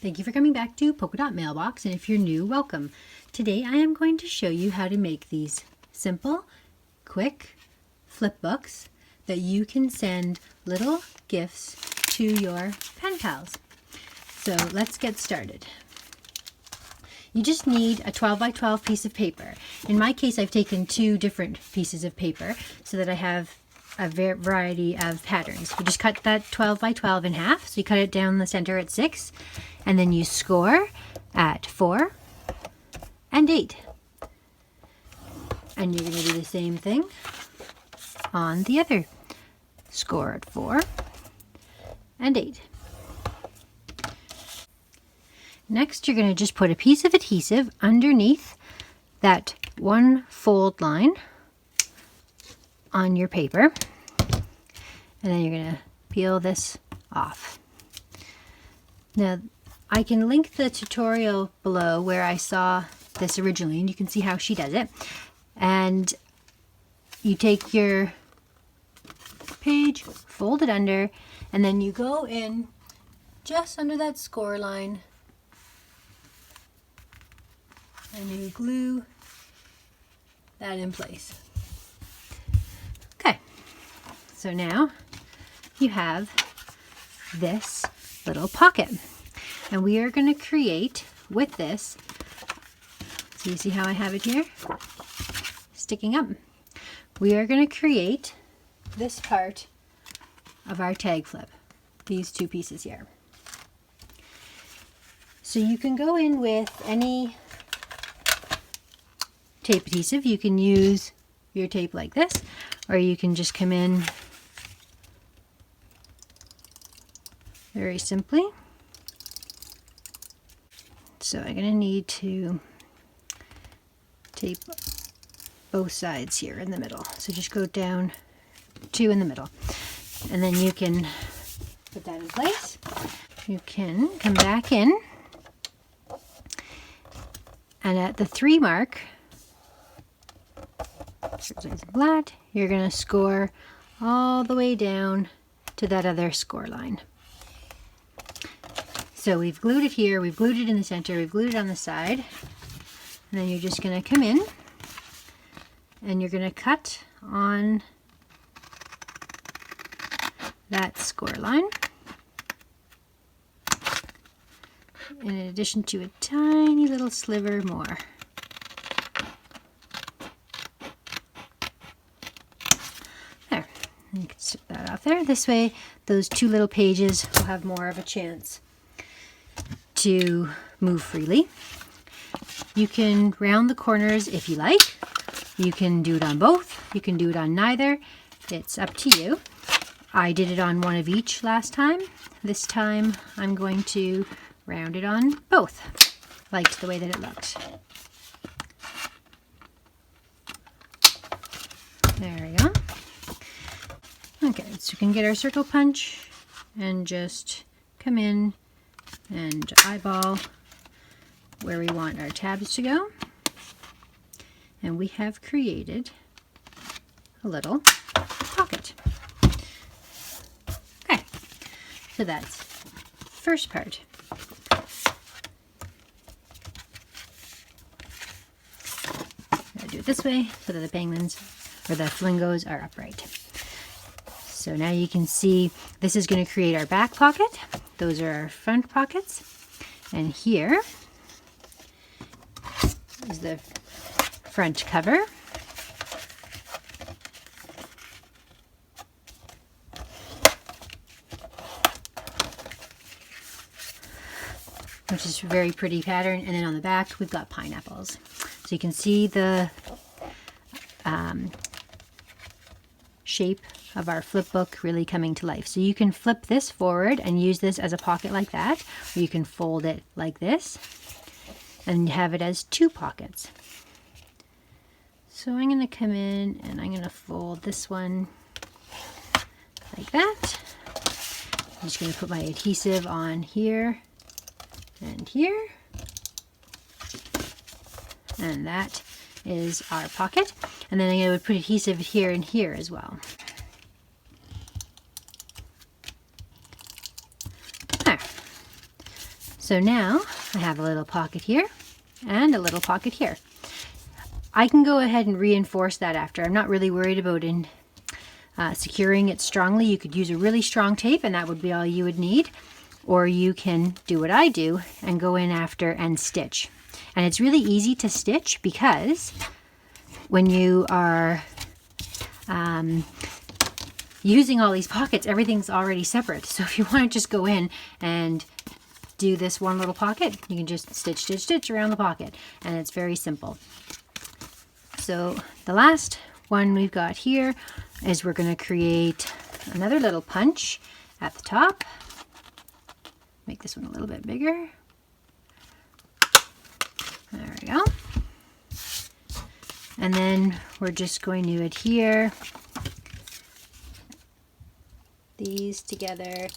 Thank you for coming back to Polka Dot Mailbox, and if you're new, welcome. Today I am going to show you how to make these simple, quick flip books that you can send little gifts to your pen pals. So let's get started. You just need a 12 by 12 piece of paper. In my case, I've taken two different pieces of paper so that I have a variety of patterns. You just cut that 12 by 12 in half. So you cut it down the center at 6, and then you score at 4 and 8. And you're going to do the same thing on the other score at 4 and 8. Next, you're going to just put a piece of adhesive underneath that one fold line on your paper, and then you're going to peel this off. Now, I can link the tutorial below where I saw this originally, and you can see how she does it. And you take your page, fold it under, and then you go in just under that score line and you glue that in place. Okay, so now you have this little pocket, and we are going to create with this, so you see how I have it here sticking up, we are going to create this part of our tag flip, these two pieces here. So you can go in with any tape adhesive. You can use your tape like this, or you can just come in very simply. So I'm going to need to tape both sides here in the middle. So just go down 2 in the middle, and then you can put that in place. You can come back in, and at the 3 mark, flat, you're going to score all the way down to that other score line. So we've glued it here, we've glued it in the center, we've glued it on the side, and then you're just going to come in and you're going to cut on that score line, in addition to a tiny little sliver more. You can stick that off there. This way, those 2 little pages will have more of a chance to move freely. You can round the corners if you like. You can do it on both. You can do it on neither. It's up to you. I did it on one of each last time. This time, I'm going to round it on both. Liked the way that it looked. There we go. Okay, so we can get our circle punch and just come in and eyeball where we want our tabs to go. And we have created a little pocket. Okay, so that's the first part. I'm going to do it this way so that the penguins or the flamingos are upright. So now you can see this is going to create our back pocket. Those are our front pockets. And here is the front cover. Which is a very pretty pattern. And then on the back, we've got pineapples. So you can see the shape of our flip book really coming to life. So you can flip this forward and use this as a pocket like that, or you can fold it like this and have it as 2 pockets. So I'm going to come in and I'm going to fold this one like that. I'm just going to put my adhesive on here and here, and that is our pocket. And then I would put adhesive here and here as well. So now I have a little pocket here and a little pocket here. I can go ahead and reinforce that after. I'm not really worried about securing it strongly. You could use a really strong tape and that would be all you would need. Or you can do what I do and go in after and stitch. And it's really easy to stitch because when you are using all these pockets, everything's already separate. So if you want to just go in and do this one little pocket, you can just stitch, stitch, stitch around the pocket. And it's very simple. So the last one we've got here is we're going to create another little punch at the top. Make this one a little bit bigger. There we go. And then we're just going to adhere these together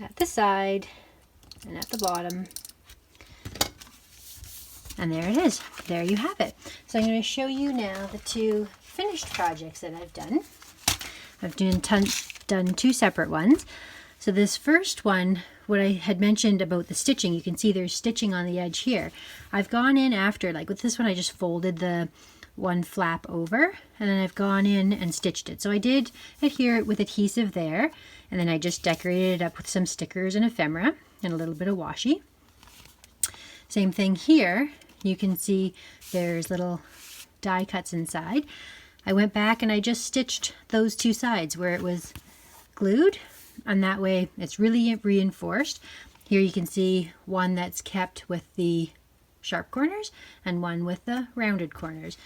at the side and at the bottom. And there it is. There you have it. So I'm going to show you now the two finished projects that I've done. I've done two separate ones. So this first one, what I had mentioned about the stitching, you can see there's stitching on the edge here. I've gone in after, like with this one, I just folded the one flap over and then I've gone in and stitched it. So I did adhere it with adhesive there, and then I just decorated it up with some stickers and ephemera and a little bit of washi. Same thing here. You can see there's little die cuts inside. I went back and I just stitched those two sides where it was glued, and that way it's really reinforced. Here you can see one that's kept with the sharp corners and one with the rounded corners.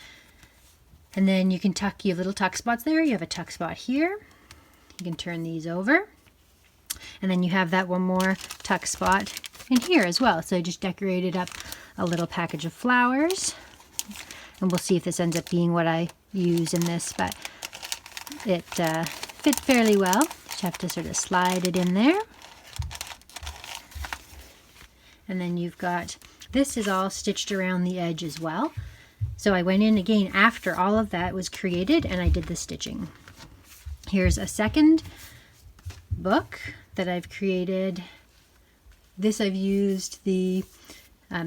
And then you can tuck, you have little tuck spots there. You have a tuck spot here. You can turn these over. And then you have that one more tuck spot in here as well. So I just decorated up a little package of flowers. And we'll see if this ends up being what I use in this, but it fits fairly well. Just have to sort of slide it in there. And then you've got, this is all stitched around the edge as well. So I went in again after all of that was created and I did the stitching. Here's a second book that I've created. This I've used the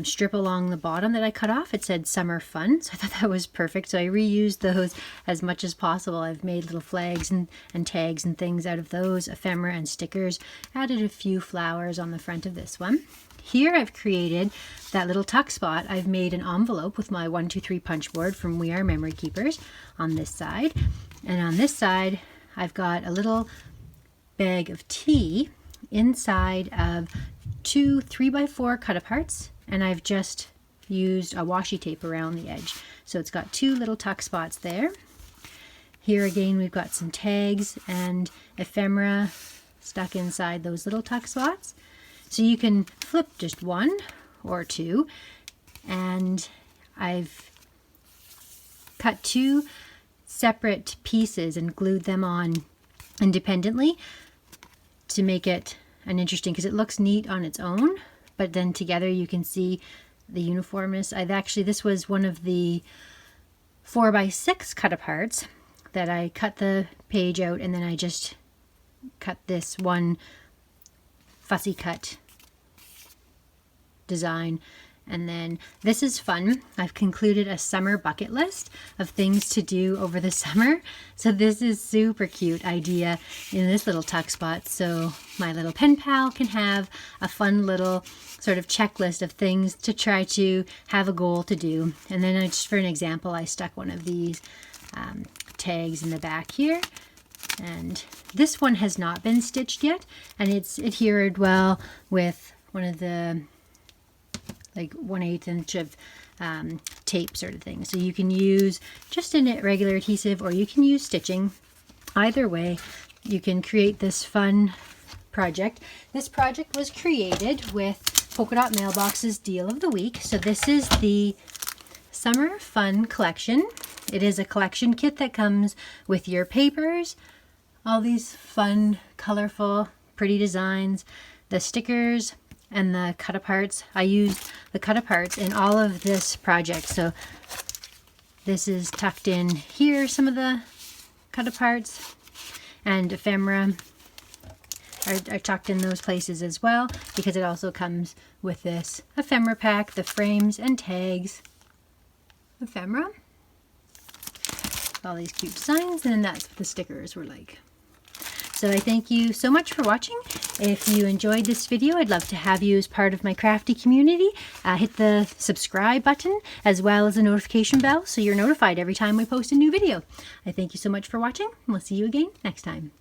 strip along the bottom that I cut off. It said summer fun, so I thought that was perfect. So I reused those as much as possible. I've made little flags and tags and things out of those, ephemera and stickers. Added a few flowers on the front of this one. Here I've created that little tuck spot. I've made an envelope with my 123 punch board from We Are Memory Keepers on this side. And on this side, I've got a little bag of tea inside of two 3x4 cut-aparts, and I've just used a washi tape around the edge. So it's got two little tuck spots there. Here again, we've got some tags and ephemera stuck inside those little tuck spots. So you can flip just one or two, and I've cut two separate pieces and glued them on independently to make it an interesting, because it looks neat on its own, but then together you can see the uniformness. This was one of the 4x6 cut aparts that I cut the page out, and then I just cut this one fussy cut design. And then this is fun. I've concluded a summer bucket list of things to do over the summer. So this is super cute idea in this little tuck spot. So my little pen pal can have a fun little sort of checklist of things to try to have a goal to do. And then just for an example, I stuck one of these tags in the back here. And this one has not been stitched yet, and it's adhered well with one of the like 1/8 inch of tape sort of thing. So you can use just a regular adhesive, or you can use stitching. Either way, you can create this fun project. This project was created with Polka Dot Mailbox's Deal of the Week. So this is the Summer Fun Collection. It is a collection kit that comes with your papers, all these fun, colorful, pretty designs, the stickers, and the cut-aparts. I used the cut-aparts in all of this project. So this is tucked in here, some of the cut-aparts, and ephemera are tucked in those places as well, because it also comes with this ephemera pack, the frames and tags ephemera. All these cute designs, and that's what the stickers were like. So I thank you so much for watching. If you enjoyed this video, I'd love to have you as part of my crafty community. Hit the subscribe button as well as the notification bell so you're notified every time we post a new video. I thank you so much for watching, and we'll see you again next time.